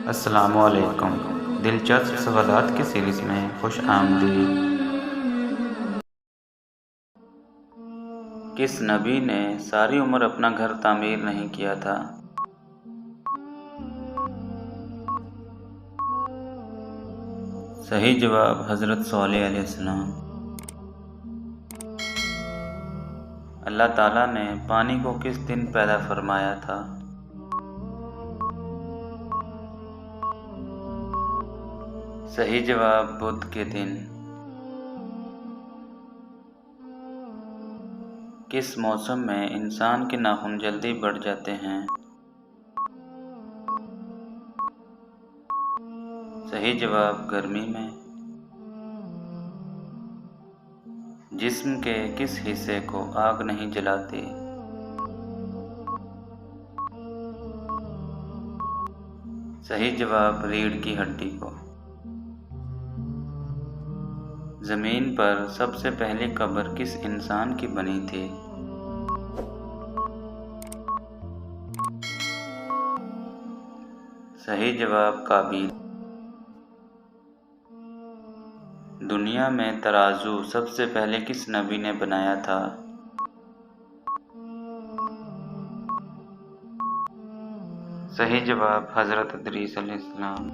السلام علیکم۔ دلچسپ سوالات کی سیریز میں خوش آمدید۔ کس نبی نے ساری عمر اپنا گھر تعمیر نہیں کیا تھا؟ صحیح جواب حضرت صالح علیہ السلام۔ اللہ تعالیٰ نے پانی کو کس دن پیدا فرمایا تھا؟ صحیح جواب بدھ کے دن۔ کس موسم میں انسان کے ناخن جلدی بڑھ جاتے ہیں؟ صحیح جواب گرمی میں۔ جسم کے کس حصے کو آگ نہیں جلاتی؟ صحیح جواب ریڑھ کی ہڈی کو۔ زمین پر سب سے پہلی قبر کس انسان کی بنی تھی؟ صحیح جواب قابیل۔ دنیا میں ترازو سب سے پہلے کس نبی نے بنایا تھا؟ صحیح جواب حضرت ادریس علیہ السلام۔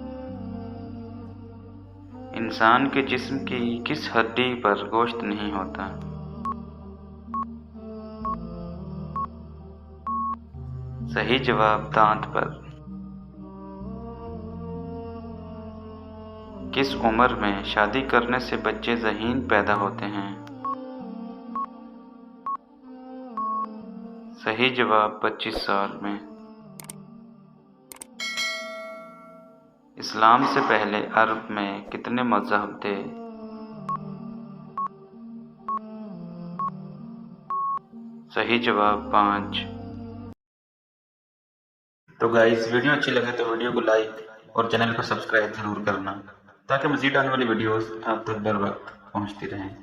انسان کے جسم کی کس ہڈی پر گوشت نہیں ہوتا؟ صحیح جواب دانت پر۔ کس عمر میں شادی کرنے سے بچے ذہین پیدا ہوتے ہیں؟ صحیح جواب 25 سال میں۔ اسلام سے پہلے عرب میں کتنے مذہب تھے؟ صحیح جواب 5۔ تو گائز ویڈیو اچھی لگے تو ویڈیو کو لائک اور چینل کو سبسکرائب ضرور کرنا تاکہ مزید آنے والی ویڈیوز آپ تک بر وقت پہنچتی رہیں۔